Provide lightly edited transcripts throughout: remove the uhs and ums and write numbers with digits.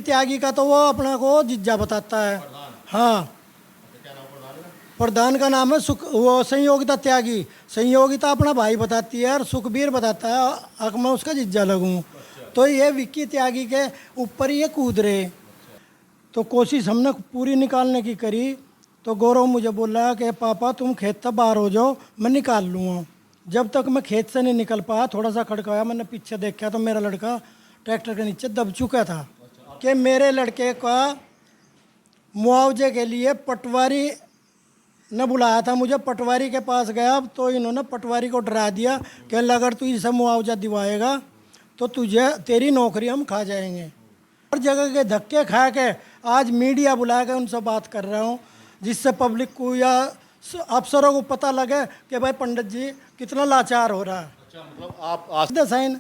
त्यागी का तो वो अपना को जिज्जा बताता है। हाँ, प्रधान का नाम है वो संयोगिता त्यागी। संयोगिता अपना भाई बताती है और सुखबीर बताता है अक मैं उसका जिज्जा लगूं। तो ये विक्की त्यागी के ऊपर ये कूद रहे। तो कोशिश हमने पूरी निकालने की करी। तो गौरव मुझे बोला कि पापा तुम खेत तक बाहर हो जाओ, मैं निकाल लूँगा। जब तक मैं खेत से नहीं निकल पाया, थोड़ा सा खड़काया, मैंने पीछे देखा तो मेरा लड़का ट्रैक्टर के नीचे दब चुका था। कि मेरे लड़के का मुआवजे के लिए पटवारी ने बुलाया था मुझे। पटवारी के पास गया तो इन्होंने पटवारी को डरा दिया कि अगर तू इसे मुआवजा दिवाएगा तो तुझे तेरी नौकरी हम खा जाएंगे। हर जगह के धक्के खा के आज मीडिया बुला के उनसे बात कर रहा हूँ, जिससे पब्लिक को या अफसरों को पता लगे कि भाई पंडित जी कितना लाचार हो रहा है। अच्छा, मतलब आप साइन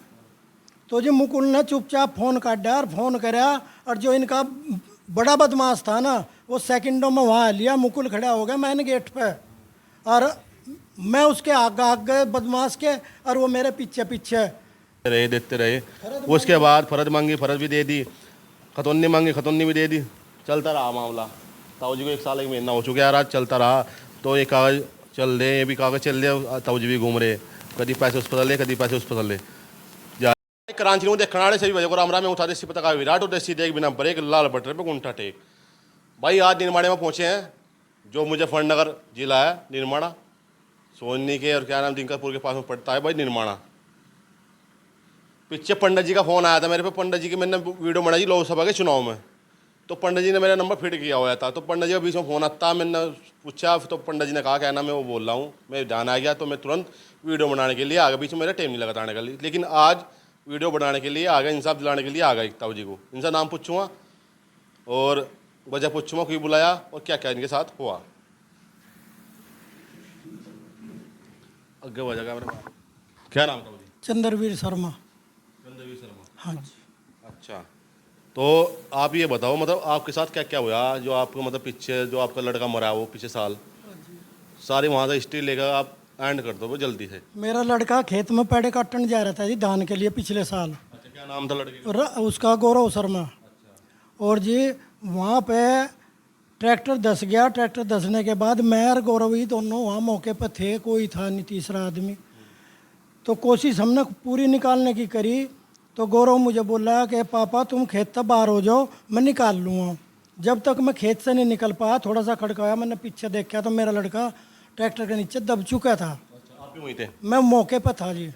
तो जी मुकुल ने चुपचाप फ़ोन काटा और फ़ोन कराया। और जो इनका बड़ा बदमाश था ना, वो सेकंडों में वहाँ लिया। मुकुल खड़ा हो गया मैंने गेट पे, और मैं उसके आगे बदमाश के, और वो मेरे पीछे पीछे रहे, देते रहे। उसके बाद फर्ज मांगी, फर्ज भी दे दी, खतौनी मांगी, खतौनी भी दे दी। चलता रहा मामला। ताऊ जी को 1 साल 1 महीना हो चुका यार, आज चलता रहा। तो ये कागज़ चल रहे, ये भी कागज़ चल रहे, ताऊ जी भी घूम रहे, कभी पैसे उस पर ले, कभी पैसे उस पर ले जा। कराची में देखने वाले सभी वजह को रामराम में उठा दे पता का विराट और सीधे बिना ब्रेक लाल बटन पे गुंठा टेक। भाई आज निर्माणे में पहुँचे हैं, जो मुजफ्फरनगर जिला है, निर्माणा सोनी के और क्या नाम दिनकरपुर के पास में पड़ता है भाई निर्माणा। पीछे पंडित जी का फ़ोन आया था मेरे पे। पंडित जी की मैंने वीडियो बनाई लोकसभा के चुनाव में, तो पंडित जी ने मेरा नंबर फिट किया हुआ था। तो पंडित जी का बीच में फ़ोन आता, मैंने पूछा तो पंडित जी ने कहा क्या नाम है, वो बोल रहा हूँ। मैं ध्यान आ गया तो मैं तुरंत वीडियो बनाने के लिए आ गया। बीच में मेरा टाइम नहीं लगा आने का, लेकिन आज वीडियो बनाने के लिए आ गया, इंसाफ दिलाने के लिए आ गया ताऊ जी को। इनका नाम पूछूँगा और वजह पूछूँगा क्यों बुलाया और क्या क्या इनके साथ हुआ। आगे वजह का मेरा क्या नाम ताऊ जी? चंद्रवीर शर्मा। चंद्रवीर शर्मा, हाँ जी। अच्छा। तो आप ये बताओ मतलब आपके साथ क्या क्या हुआ, जो आपको मतलब पीछे जो आपका लड़का मरा वो पिछले साल, सारी वहाँ से हिस्ट्री लेकर आप एंड कर दो वो जल्दी से। मेरा लड़का खेत में पेड़े काटने जा रहा था जी धान के लिए पिछले साल। अच्छा, क्या नाम था लड़के का? उसका गौरव शर्मा। और जी वहाँ पे ट्रैक्टर धंस गया। ट्रैक्टर धंसने के बाद मैं और गौरव ही दोनों वहाँ मौके पर थे, कोई था नहीं तीसरा आदमी। तो कोशिश हमने पूरी निकालने की करी। तो गौरव मुझे बोला कि पापा तुम खेत तक बाहर हो जाओ, मैं निकाल लूँगा। जब तक मैं खेत से नहीं निकल पाया, थोड़ा सा खड़काया, मैंने पीछे देखा तो मेरा लड़का ट्रैक्टर के नीचे दब चुका था। अच्छा, आप भी वहीं थे? मैं मौके पर था जी।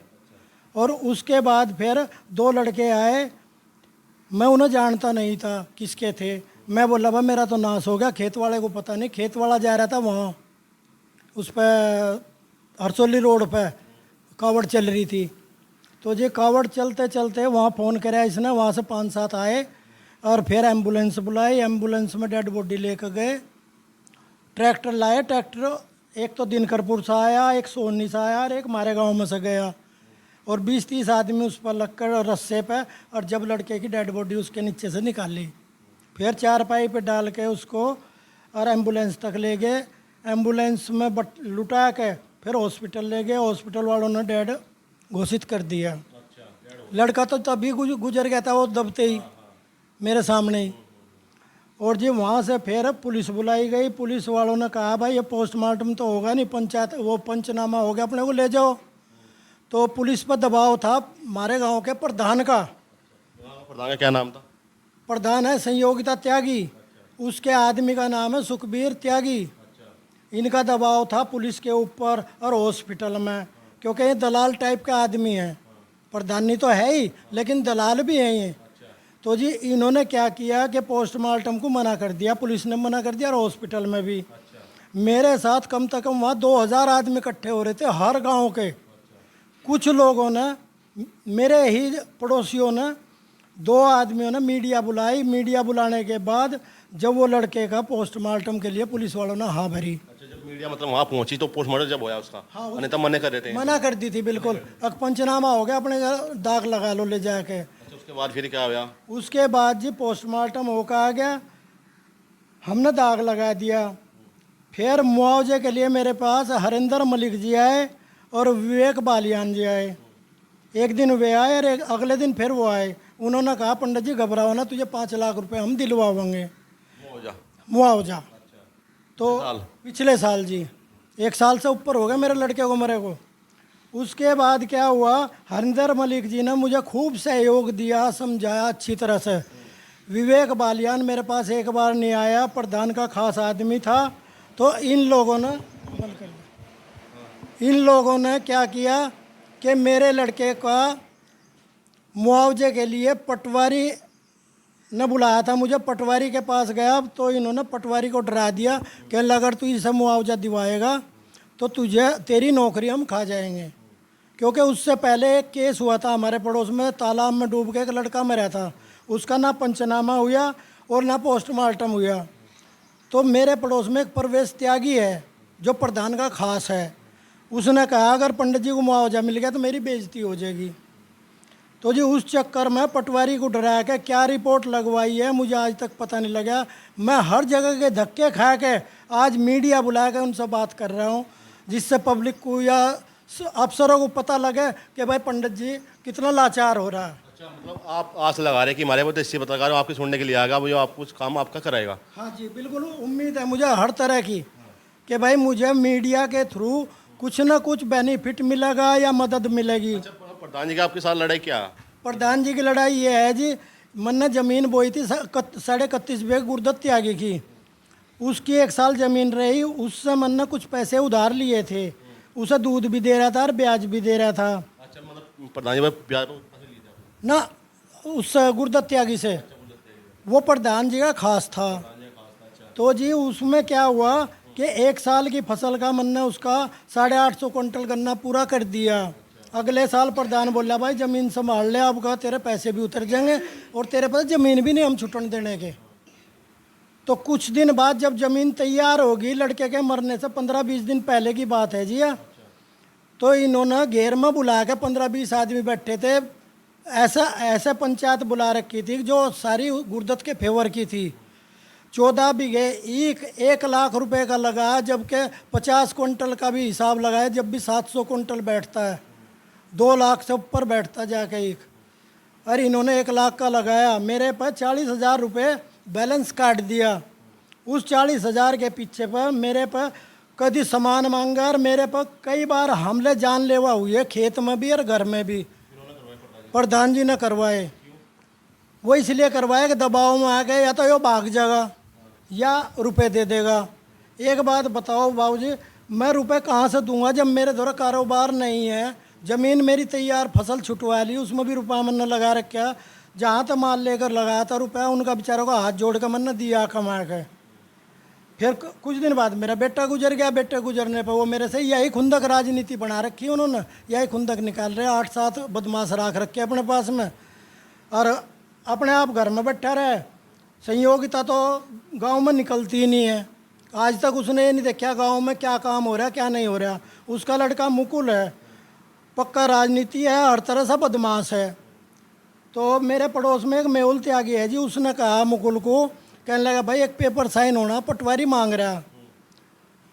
और उसके बाद फिर 2 लड़के आए, मैं उन्हें जानता नहीं था किसके थे। मैं बोला भाई मेरा तो नाश हो गया, खेत वाले को पता नहीं। खेत वाला जा रहा था वहाँ उस पर हरसोली रोड पर कावड़ चल रही थी। तो जी कावड़ चलते चलते वहाँ फ़ोन कराया इसने, वहाँ से 5-7 आए और फिर एम्बुलेंस बुलाई। एम्बुलेंस में डेड बॉडी लेकर गए, ट्रैक्टर लाए। ट्रैक्टर एक तो दिनकरपुर से आया, एक सोनी से आया और एक हमारे गांव में से गया। और 20-30 आदमी उस पर लगकर रस्से पे, और जब लड़के की डेड बॉडी उसके नीचे से निकाली, फिर 4 पाई पे डाल के उसको और एम्बुलेंस तक ले गए। एम्बुलेंस में लुटा के फिर हॉस्पिटल ले गए। हॉस्पिटल वालों ने डेड घोषित कर दिया। लड़का तो तभी गुजर गया था, वो दबते ही मेरे सामने ही। और जी वहाँ से फिर पुलिस बुलाई गई। पुलिस वालों ने कहा भाई ये पोस्टमार्टम तो होगा नहीं, पंचायत वो पंचनामा हो गया, अपने को ले जाओ। तो पुलिस पर दबाव था हमारे गांव के प्रधान का। प्रधान का क्या नाम था? प्रधान है संयोगिता त्यागी, उसके आदमी का नाम है सुखबीर त्यागी। इनका दबाव था पुलिस के ऊपर और हॉस्पिटल में, क्योंकि ये दलाल टाइप का आदमी है। प्रधानी तो है ही लेकिन दलाल भी है ये। तो जी इन्होंने क्या किया कि पोस्टमार्टम को मना कर दिया, पुलिस ने मना कर दिया और हॉस्पिटल में भी। मेरे साथ कम से कम वहाँ 2000 आदमी इकट्ठे हो रहे थे हर गांव के। कुछ लोगों ने, मेरे ही पड़ोसियों ने, 2 आदमियों ने मीडिया बुलाई। मीडिया बुलाने के बाद जब वो लड़के का पोस्टमार्टम के लिए पुलिस वालों ने हाँ भरी। अच्छा, जब मीडिया मतलब वहाँ पहुँची तो पोस्टमार्टम जब होया उसका? हाँ, अन्यथा मना कर देते हैं? मना कर दी थी बिल्कुल। अब पंचनामा हो गया, अपने दाग लगा लो ले जाके। अच्छा, उसके बाद फिर क्या हुआ? उसके बाद जी पोस्टमार्टम होकर आ गया, हमने दाग लगा दिया। फिर मुआवजे के लिए मेरे पास हरिंदर मलिक जी आए और विवेक बालियान जी आए। एक दिन वे आए और अगले दिन फिर वो आए। उन्होंने कहा पंडित जी घबराओ ना, तुझे 5 लाख रुपए हम दिलवाएंगे हो जा मुआवजा। तो साल? पिछले साल जी, 1 साल से ऊपर हो गया मेरे लड़के को मरे को। उसके बाद क्या हुआ, हरिंदर मलिक जी ने मुझे खूब सहयोग दिया, समझाया अच्छी तरह से। विवेक बालियान मेरे पास एक बार नहीं आया, प्रधान का खास आदमी था। तो इन लोगों ने क्या किया कि मेरे लड़के का मुआवजे के लिए पटवारी ने बुलाया था मुझे। पटवारी के पास गया तो इन्होंने पटवारी को डरा दिया कि अगर तू इसे मुआवजा दिवाएगा तो तुझे तेरी नौकरी हम खा जाएंगे। क्योंकि उससे पहले एक केस हुआ था हमारे पड़ोस में, तालाब में डूब के एक लड़का मरा था, उसका ना पंचनामा हुआ और ना पोस्टमार्टम हुआ। तो मेरे पड़ोस में एक प्रवेश त्यागी है जो प्रधान का खास है, उसने कहा अगर पंडित जी को मुआवजा मिल गया तो मेरी बेइज्जती हो जाएगी। तो जी उस चक्कर में पटवारी को डरा के क्या रिपोर्ट लगवाई है मुझे आज तक पता नहीं लगा। मैं हर जगह के धक्के खा के आज मीडिया बुला के उनसे बात कर रहा हूँ, जिससे पब्लिक को या अफसरों को पता लगे कि भाई पंडित जी कितना लाचार हो रहा है। अच्छा, मतलब आप आस लगा रहे हैं कि हमारे वो देसी पत्रकार आपके सुनने के लिए आएगा, वो आप कुछ काम आपका कराएगा? हाँ जी बिल्कुल, उम्मीद है मुझे हर तरह की कि भाई मुझे मीडिया के थ्रू कुछ ना कुछ बेनिफिट मिलेगा या मदद मिलेगी। अच्छा, प्रधान जी का आपके साथ लड़ाई क्या? प्रधान जी की लड़ाई ये है जी, मैंने ज़मीन बोई थी 31.5 बीघे गुरदत्त त्यागी की, उसकी 1 साल ज़मीन रही, उससे मैंने कुछ पैसे उधार लिए थे, उसे दूध भी दे रहा था और ब्याज भी दे रहा था। अच्छा, मतलब प्रधान जी ब्याज ना उस गुरदत्त त्यागी से, वो प्रधान जी का खास था। तो जी उसमें क्या हुआ कि 1 साल की फसल का मैंने उसका 850 क्विंटल गन्ना पूरा कर दिया। अगले साल प्रधान बोला भाई ज़मीन संभाल ले, आपका तेरे पैसे भी उतर जाएंगे और तेरे पास ज़मीन भी नहीं हम छुटन देने के। तो कुछ दिन बाद जब ज़मीन तैयार होगी, लड़के के मरने से 15-20 दिन पहले की बात है जी, तो इन्होंने घेर में बुला के 15-20 आदमी बैठे थे, ऐसा पंचायत बुला रखी थी जो सारी गुरदत्त के फेवर की थी। 14 बीघे 1 लाख रुपए का लगा, जबकि 50 क्विंटल का भी हिसाब लगाया, जब भी 700 क्विंटल बैठता है, 2 लाख से ऊपर बैठता जाके एक। अरे इन्होंने 1 लाख का लगाया, मेरे पर 40,000 रुपये बैलेंस काट दिया। उस 40,000 के पीछे पर मेरे पर कभी सामान मांगा और मेरे पर कई बार हमले जानलेवा हुए, खेत में भी और घर में भी। प्रधान जी ने करवाए, वो इसलिए करवाए कि दबाव में आ गए, या तो ये भाग जाएगा या रुपए दे देगा। एक बात बताओ बाबूजी, मैं रुपए कहाँ से दूंगा जब मेरे द्वारा कारोबार नहीं है। ज़मीन मेरी तैयार, फसल छुटवा ली, उसमें भी रुपया मैंने लगा रखा, जहाँ तक माल लेकर लगाया था रुपया, उनका बेचारों का हाथ जोड़ कर मैंने दिया कमा के। फिर कुछ दिन बाद मेरा बेटा गुजर गया, बेटे गुजरने पर वो मेरे से यही खुंदक राजनीति बना रखी उन्होंने, यही खुंदक निकाल रहे, 8-7 बदमाश रख रखे अपने पास में, और अपने आप घर में बैठा रहे। संयोगिता तो गांव में निकलती ही नहीं है, आज तक उसने ये नहीं देखा गांव में क्या काम हो रहा है क्या नहीं हो रहा। उसका लड़का मुकुल है, पक्का राजनीति है, हर तरह से बदमाश है। तो मेरे पड़ोस में एक मेहुल त्यागी है जी, उसने कहा मुकुल को, कहने लगा भाई एक पेपर साइन होना, पटवारी मांग रहा।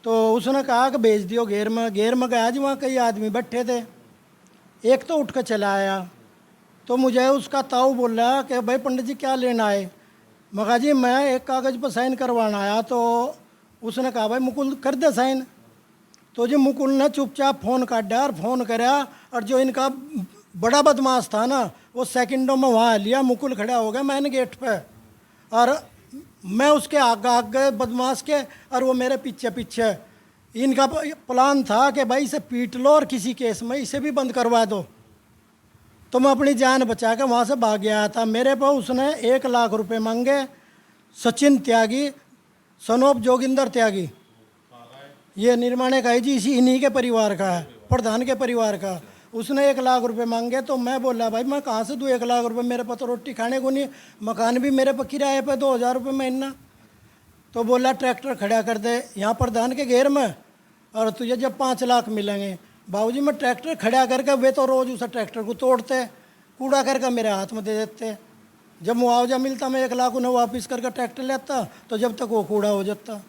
तो उसने कहा कि भेज दियो घेर में गया जी, वहाँ कई आदमी बैठे थे, एक तो उठ कर चला आया। तो मुझे उसका ताऊ बोल रहा कि भाई पंडित जी क्या लेना है। मैं कहा जी मैं एक कागज़ पर साइन करवाना आया। तो उसने कहा भाई मुकुल कर दे साइन। तो जी मुकुल ने चुपचाप फ़ोन काटा और फ़ोन कराया, और जो इनका बड़ा बदमाश था ना, वो सेकंडों में वहाँ लिया। मुकुल खड़ा हो गया मैंने गेट पे, और मैं उसके आगे आगे बदमाश के, और वो मेरे पीछे पीछे। इनका प्लान था कि भाई इसे पीट लो और किसी केस में इसे भी बंद करवा दो। तो मैं अपनी जान बचा के वहाँ से भाग गया था। मेरे पर उसने 1 लाख रुपए मांगे। सचिन त्यागी, सनोप जोगिंदर त्यागी, ये निर्माणे का है जी, इन्हीं के परिवार का है, प्रधान के परिवार का। उसने 1 लाख रुपए मांगे। तो मैं बोला भाई मैं कहाँ से दूँ 1 लाख रुपए, मेरे पास तो रोटी खाने को नहीं, मकान भी मेरे पर किराए पे 2,000 रुपये महीना। तो बोला ट्रैक्टर खड़ा कर दे यहाँ प्रधान के घेर में, और तुझे जब 5 लाख मिलेंगे। बाबूजी मैं ट्रैक्टर खड़ा करके, वे तो रोज़ उस ट्रैक्टर को तोड़ते, कूड़ा करके मेरे हाथ में दे देते। जब मुआवजा मिलता मैं 1 लाख उन्हें वापस करके ट्रैक्टर लेता, तो जब तक वो कूड़ा हो जाता।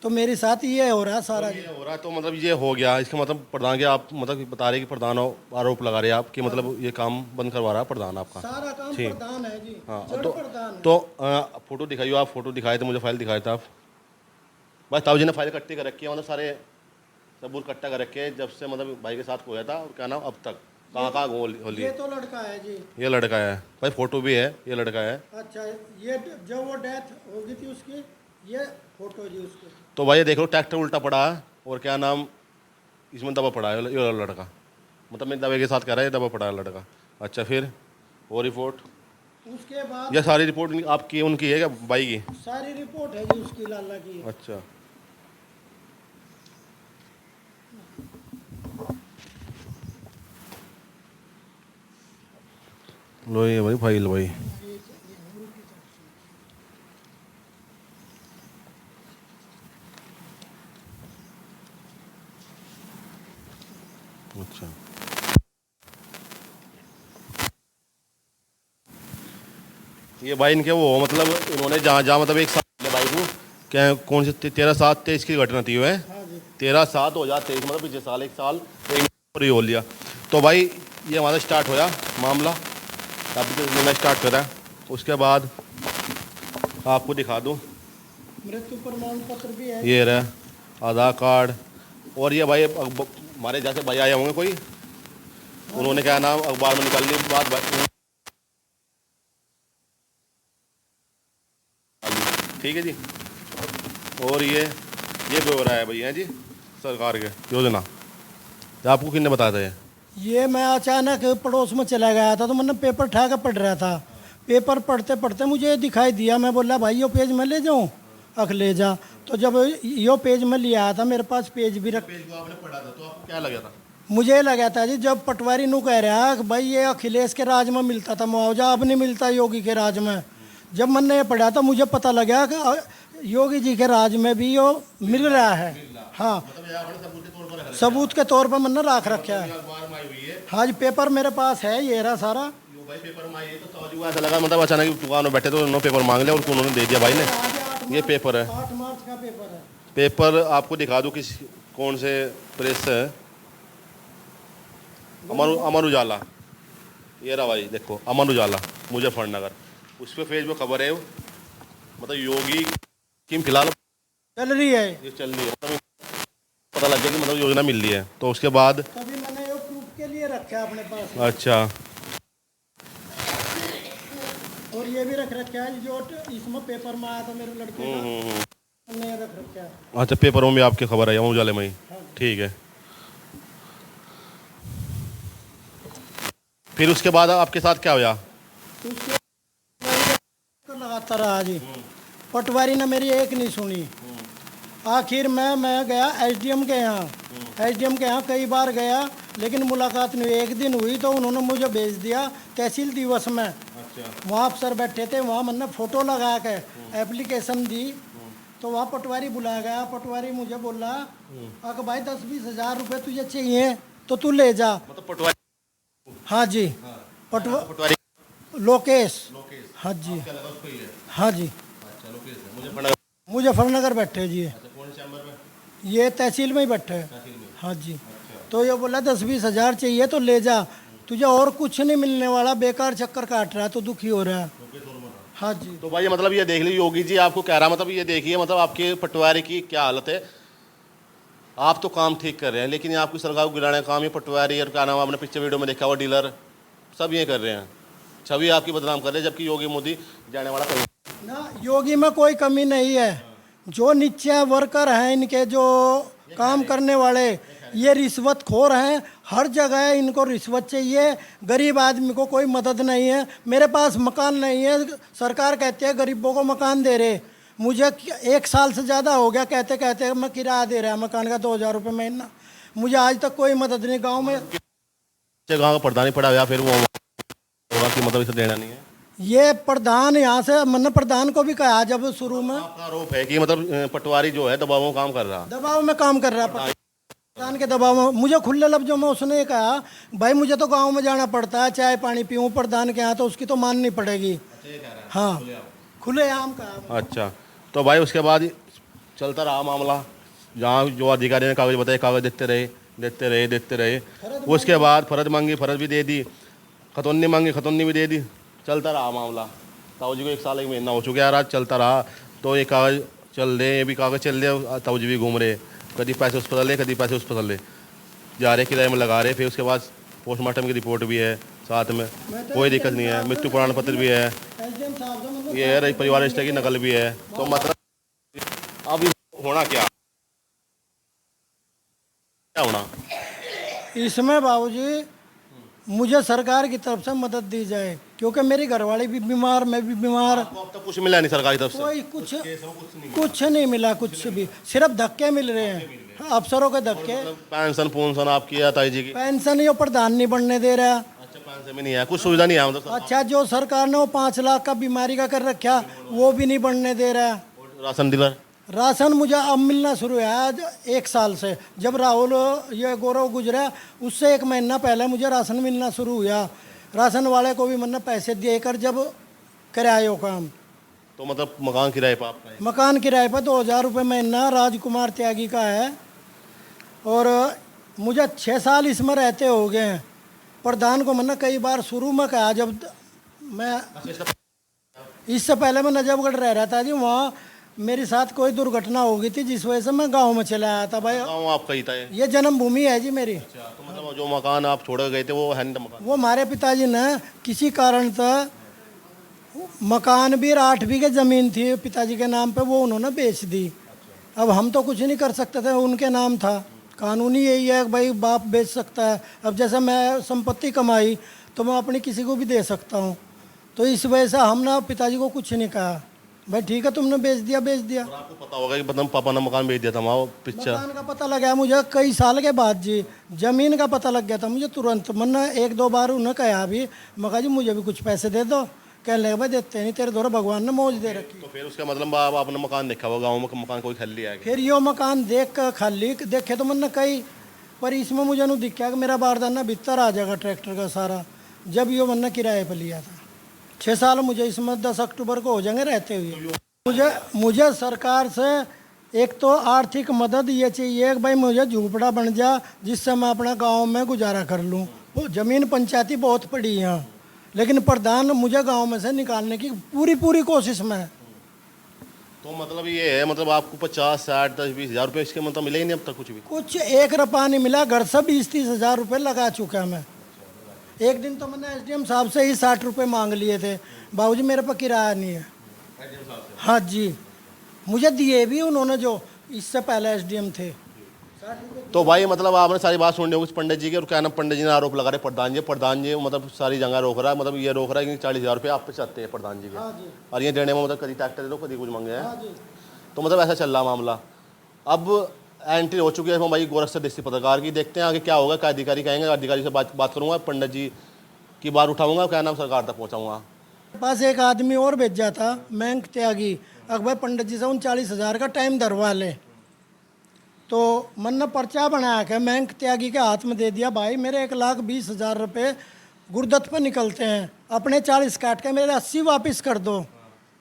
तो मेरे साथ ये हो रहा है सारा। ये हो रहा है तो मतलब ये हो गया, इसका मतलब प्रधान के आप मतलब बता रहे कि प्रधान आरोप लगा रहे हैं आप कि मतलब ये काम बंद करवा रहा है प्रधान आपका। सारा काम प्रधान है जी। हाँ जड़ प्रधान है। तो फोटो दिखाइए, आप फोटो दिखाए थे मुझे, फाइल दिखाए थे आप। बस ताऊ जी ने फाइल इकट्ठी कर रखी है, मतलब सारे सबूत इकट्ठा कर रखे हैं जब से मतलब भाई के साथ हुआ था और क्या नाम अब तक कहाँ कहाँ होली। ये तो लड़का है जी। ये लड़का है भाई, फोटो भी है, ये लड़का है। अच्छा, ये जब वो डेथ हो गई थी उसकी, ये फोटो जी उसकी। तो भाई ये देख लो ट्रैक्टर उल्टा पड़ा है और क्या नाम इसमें दबा पड़ा है ये लड़का, मतलब मैं दबे के साथ कह रहा है ये दबा पड़ा है लड़का। अच्छा फिर वो रिपोर्ट, उसके बाद ये सारी रिपोर्ट आपकी उनकी है क्या भाई की? सारी रिपोर्ट है जी उसकी, लाला की। अच्छा लो ये भाई फाइल भाई। अच्छा ये भाई इनके वो मतलब इन्होंने जहाँ जहाँ मतलब एक साल भाई को क्या कौन से 13/7/23 की घटना थी वह, हाँ जी। 13/7/2023 मतलब पिछले साल एक साल और ये हो लिया। तो भाई ये हमारा स्टार्ट होया मामला, अभी तो मैंने स्टार्ट करा। उसके बाद आपको दिखा दूँ, मृत्यु प्रमाण पत्र भी है। ये रहा आधार कार्ड। और ये भाई हमारे जैसे भाई आए होंगे कोई, उन्होंने क्या नाम अखबार में निकालने के बाद ठीक है जी। और ये भी हो रहा है भैया जी सरकार के योजना, तो आपको किसने बताया था ये मैं अचानक पड़ोस में चला गया था तो मैंने पेपर उठा कर पढ़ रहा था। पेपर पढ़ते पढ़ते मुझे दिखाई दिया, मैं बोला भाई यो पेज मैं ले जाऊँ, अख ले जा। तो जब यो पेज में लिया आया था, मेरे पास पेज भी रख, पेज को आपने पढ़ा था तो आपको क्या लगा था? मुझे लगा था जी जब पटवारी नू कह रहा कि भाई ये अखिलेश के राज में मिलता था मुआवजा, अब नहीं मिलता योगी के राज में। जब मैंने ये पढ़ा था मुझे पता लगा कि योगी जी के राज में भी यो मिल रहा है। हाँ, सबूत के तौर पर मैंने रख रखा है। हाँ जी, पेपर मेरे पास है, ये रहा सारा। भाई पेपर में आई तो ताऊ ऐसा लगा मतलब अचानक दुकान में बैठे तो उन्होंने पेपर मांग लिया और उन्होंने दे दिया भाई ने। ये पेपर है, 8 मार्च का पेपर है। पेपर आपको दिखा दूं किस कौन से प्रेस से है, अमर उजाला। ये रहा भाई देखो अमर उजाला मुजफ्फरनगर, उस पर पेज में खबर है मतलब योगी की फिलहाल चल रही है, ये चल रही है, मतलब पता लग गया कि मतलब योजना मिल रही है। तो उसके बाद तभी मैंने ये प्रूफ के लिए रखा है अपने पास। अच्छा और ये भी रख रखा है जो इसमें पेपर में आया था मेरे लड़के का, मैंने ये रख रखा है। अच्छा पेपरों में आपकी खबर है अमर उजाले में ही, ठीक है। फिर उसके बाद आपके साथ क्या हुआ? तो उसके लगाता रहा जी, पटवारी ने मेरी एक नहीं सुनी। आखिर मैं गया एसडीएम के यहाँ, एसडीएम के यहाँ कई बार गया लेकिन मुलाकात नहीं हुई। एक दिन हुई तो उन्होंने मुझे भेज दिया तहसील दिवस में। वहाँ अफसर बैठे थे, वहाँ मैंने फ़ोटो लगा के एप्लीकेशन दी तो वहाँ पटवारी बुलाया गया। पटवारी मुझे बोला अगर भाई 10-20 हज़ार रुपये तुझे चाहिए तो तू ले जा। मतलब पटवारी? हाँ जी, पटवारी लोकेश। हाँ जी, हाँ जी, मुजफ्फरनगर बैठे जी, ये तहसील में ही बैठे हैं। हाँ जी, तो ये बोला 10-20 हज़ार चाहिए तो ले जा, तुझे और कुछ नहीं मिलने वाला, बेकार चक्कर काट रहा है तो दुखी हो रहा है। हाँ जी। तो भाई मतलब ये देख लीजिए योगी जी आपको कह रहा, मतलब ये देखिए मतलब आपके पटवारी की क्या हालत है। आप तो काम ठीक कर रहे हैं लेकिन आपकी सरकार को गिराने का काम ये पटवारी और क्या नाम आपने पिछले वीडियो में देखा हुआ डीलर सब ये कर रहे हैं, छवि आपकी बदनाम कर रहे हैं। जबकि योगी मोदी जाने वाला कहीं ना, योगी में कोई कमी नहीं है। जो नीचे वर्कर हैं इनके, जो काम करने वाले, ये रिश्वतखोर हैं। हर जगह इनको रिश्वत चाहिए, गरीब आदमी को कोई मदद नहीं है। मेरे पास मकान नहीं है, सरकार कहती है गरीबों को मकान दे रहे, मुझे 1 साल से ज़्यादा हो गया कहते कहते मैं किराया दे रहा है मकान का 2000 रुपये महीना, मुझे आज तक कोई मदद नहीं। गाँव में गाँव का प्रधान पड़ा या फिर वो होगा कि मतलब इसे देना नहीं है। ये प्रधान यहाँ से, मैंने प्रधान को भी कहा जब शुरू में, आपका आरोप है कि मतलब पटवारी जो है दबाव में काम कर रहा है, दबाव में काम कर रहा है, प्रधान के दबाव में। मुझे खुले लफ्जों में उसने कहा भाई मुझे तो गांव में जाना पड़ता है, चाय पानी पीऊँ प्रधान के यहाँ, तो उसकी तो माननी पड़ेगी। हाँ, खुलेआम कहा। अच्छा तो भाई उसके बाद चलता रहा मामला। जहाँ जो अधिकारी ने कागज़ बताए, कागज़ देते रहे। उसके बाद फर्ज मांगी, फर्ज भी दे दी। खतौनी मांगी, खतौनी भी दे दी। चलता रहा मामला। ताऊ जी को 1 साल 1 महीना हो चुका है यार, चलता रहा। तो ये कागज़ चल दे, ये भी कागज़ चल दे, ताऊ जी भी घूम रहे, कभी पैसे उस पर ले, कभी पैसे उस पर ले जा रहे, किराए में लगा रहे। फिर उसके बाद पोस्टमार्टम की रिपोर्ट भी है साथ में, कोई दिक्कत नहीं है। मृत्यु प्रमाण पत्र भी है, एसडीएम साहब से मतलब ये है परिवार रजिस्टर की नकल भी है। तो मतलब अब होना क्या होना? इसमें बाबूजी मुझे सरकार की तरफ से मदद दी जाए, क्योंकि मेरी घरवाली भी बीमार, मैं भी बीमार। आपको अब तक कुछ मिला नहीं सरकारी तरफ से? कोई कुछ नहीं मिला, कुछ भी, सिर्फ धक्के मिल रहे हैं, अफसरों के धक्के। पेंशन पूंशन आपकी है ताई जी की? पेंशन ये प्रधान नहीं बनने दे रहा। अच्छा, पेंशन भी नहीं है, कुछ सुविधा नहीं है मतलब? अच्छा, जो सरकार ने वो 5 लाख का बीमारी का कर रखा, वो भी नहीं बनने दे रहा। Ration dealer? राशन मुझे अब मिलना शुरू है आज 1 साल से। जब राहुल ये गौरव गुजरा उससे 1 महीना पहले मुझे राशन मिलना शुरू हुआ। राशन वाले को भी मैंने पैसे देकर जब करायो काम। तो मतलब मकान किराए पर आपका है? मकान किराए पर 2000 रुपये महीना राजकुमार त्यागी का है। और मुझे 6 साल इसमें रहते हो गए हैं। प्रधान को मैंने कई बार शुरू में कहा, जब मैं इससे पहले मैं नजफगढ़ रह रहा था जी, वहाँ मेरे साथ कोई दुर्घटना हो गई थी जिस वजह से मैं गांव में चला आया था। भाई गाँव आपका ही था ये? ये जन्मभूमि है जी मेरी। अच्छा, तो मतलब जो मकान आप छोड़ गए थे वो है नहीं मकान? वो हमारे पिताजी ने किसी कारण से मकान भी 8 बीघे ज़मीन थी पिताजी के नाम पे, वो उन्होंने बेच दी। अब हम तो कुछ नहीं कर सकते थे, उनके नाम था। कानूनी यही है कि भाई बाप बेच सकता है। अब जैसे मैं संपत्ति कमाई तो मैं अपनी किसी को भी दे सकता हूँ। तो इस वजह से हमने पिताजी को कुछ नहीं कहा, भाई ठीक है तुमने बेच दिया बेच दिया। और आपको पता होगा कि मतलब पापा ने मकान बेच दिया था वहाँ पिक्चर? मकान का पता लगा मुझे कई साल के बाद जी। ज़मीन का पता लग गया था मुझे तुरंत। मैंने 1-2 बार उन्हें कहा भी, मैं कहा जी मुझे भी कुछ पैसे दे दो। कहने लगे भाई देते नहीं, तेरे द्वारा भगवान ने मौज दे रखी। तो फिर उसका मतलब आपने मकान देखा होगा गाँव में, मकान कोई खाली है? फिर यो मकान देख कर खाली देखे तो मैंने कई, पर इसमें मुझे नहीं दिखा कि मेरा बारदाना भीतर आ जाएगा ट्रैक्टर का सारा। जब यो मैंने किराए पर लिया था 6 साल, मुझे इसमें 10 अक्टूबर को हो जाएंगे रहते हुए। मुझे सरकार से एक तो आर्थिक मदद ये चाहिए कि भाई मुझे झूपड़ा बन जा जिससे मैं अपना गांव में गुजारा कर लूं। वो ज़मीन पंचायती बहुत पड़ी है यहाँ, लेकिन प्रधान मुझे गांव में से निकालने की पूरी कोशिश में है। तो मतलब ये है, मतलब आपको 50, 60, 10, 20 हज़ार रुपये इसके मतलब मिले ही नहीं अब तक कुछ भी? कुछ 1 रुपया नहीं मिला। घर से 20-30 हज़ार रुपये लगा चुका मैं। एक दिन तो मैंने एसडीएम साहब से ही 60 रुपये मांग लिए थे, बाबूजी मेरे पास किराया नहीं है। हाँ जी, मुझे दिए भी उन्होंने जो इससे पहले एसडीएम थे। तो भाई मतलब आपने सारी बात सुन ली होगी पंडित जी की, और क्या नाम पंडित जी ने आरोप लगा रहे प्रधान जी मतलब सारी जगह रोक रहा है, मतलब ये रोक रहा है कि 40,000 रुपये आप पे चाहते हैं प्रधान जी के। हाँ जी। और ये देने में मतलब कभी ट्रैक्टर दे दो, कभी कुछ मांगे हैं। हाँ जी। तो मतलब ऐसा चल रहा मामला। अब एंट्री हो चुकी है भाई गोरखपुर डिस्ट्रिक्ट पत्रकार की, देखते हैं आगे क्या होगा, क्या अधिकारी कहेंगे। अधिकारी से बात करूँगा, पंडित जी की बात उठाऊंगा, क्या नाम सरकार तक पहुँचाऊँगा। पास एक आदमी और भेजा था मयंक त्यागी, अकबर पंडित जी से 39,000 का टाइम धरवा ले। तो मैंने पर्चा बनाया कि मयंक त्यागी के हाथ में दे दिया, भाई मेरे 1,20,000 रुपये गुरदत्त पर निकलते हैं, अपने 40 काट के मेरे 80 वापस कर दो।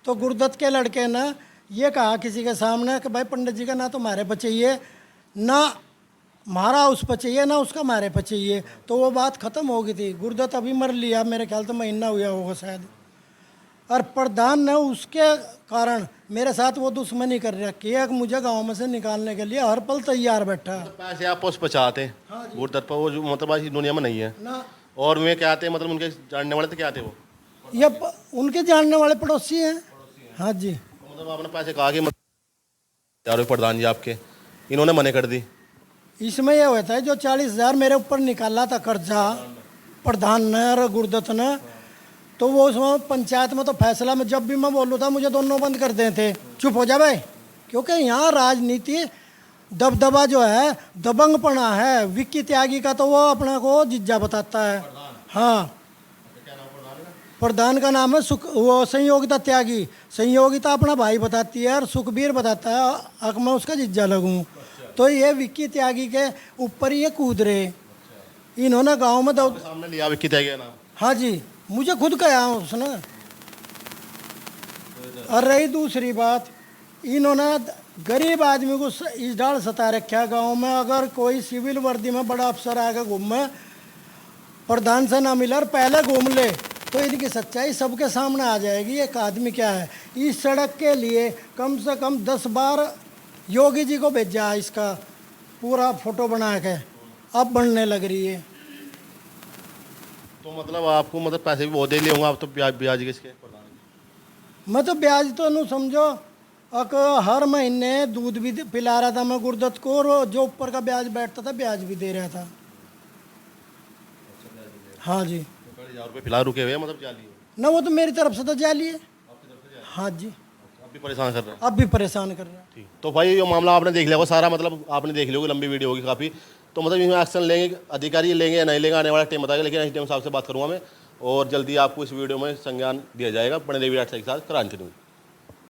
तो गुरदत्त के लड़के ने ये कहा किसी के सामने कि भाई पंडित जी का ना तो हमारे पर चाहिए, ना हमारा उस पर चाहिए, ना उसका हमारे पर चाहिए। तो वो बात ख़त्म हो गई थी। गुरदत्त अभी मर लिया, मेरे ख्याल तो महीना हुआ होगा शायद। और प्रधान ने उसके कारण मेरे साथ वो दुश्मनी कर रखी है कि मुझे गांव में से निकालने के लिए हर पल तैयार बैठा है। पैसे आप उस पर चाहते हैं? हाँ जी। गुरदत्त पर वो जो मतलब आज दुनिया में नहीं है ना, और वे क्या आते हैं, मतलब उनके जानने वाले तो क्या आते हैं वो? ये उनके जानने वाले पड़ोसी हैं। हाँ जी। तो मतलब आपने पैसे कहा कि यार प्रधान जी आपके, इन्होंने मने कर दी। इसमें यह होता है जो 40,000 मेरे ऊपर निकाला था कर्जा प्रधान ने और गुरदत्त ने, तो वो उसमें पंचायत में तो फैसला में जब भी मैं बोलूँ था मुझे दोनों बंद कर देते, चुप हो जा भाई। क्योंकि यहाँ राजनीति दबदबा जो है, दबंगपना है। विक्की त्यागी का तो वो अपना को जिज्जा बताता है। हाँ, प्रधान का नाम है वो संयोगिता त्यागी। संयोगिता अपना भाई बताती है और सुखबीर बताता है अगर मैं उसका जिज्जा लगूँ। तो ये विक्की त्यागी के ऊपर ये कूद रहे। इन्होंने गांव में सामने लिया विक्की त्यागी का नाम? हाँ जी, मुझे खुद कहा उसने। और रही दूसरी बात, इन्होंने गरीब आदमी को इस डाल सता रखा गांव में। अगर कोई सिविल वर्दी में बड़ा अफसर आकर घूमे, प्रधान से ना मिले और पहले घूम ले, तो इनकी सच्चाई सबके सामने आ जाएगी। एक आदमी क्या है, इस सड़क के लिए कम से कम 10 बार योगी जी को भेजा है, इसका पूरा फोटो बना के, अब बनने लग रही है। तो मतलब आपको मतलब पैसे भी बहुत दे लिए होंगे आप तो, ब्याज ब्याज किसके? मैं तो ब्याज तो नहीं समझो, हर महीने दूध भी पिला रहा था मैं गुरदत्त को, और जो ऊपर का ब्याज बैठता था ब्याज भी दे रहा था। हाँ जी। तो 1000 रुपये फिलहाल रुके हुए हैं, मतलब जाली है? ना वो तो मेरी तरफ से तो जाली है। हाँ जी। अब भी परेशान कर रहे हैं? अब भी परेशान कर रहा है। ठीक। तो भाई ये मामला आपने देख लिया होगा सारा, मतलब आपने देख लिया होगा, लंबी वीडियो होगी काफ़ी। तो मतलब इसमें एक्शन लेंगे अधिकारी, लेंगे या नहीं लेंगे आने वाला टाइम बताएगा, लेकिन इस टाइम साहब से बात करूँगा मैं, और जल्दी आपको इस वीडियो में संज्ञान दिया जाएगा। बने रहिए विराट के साथ क्रांति न्यूज़।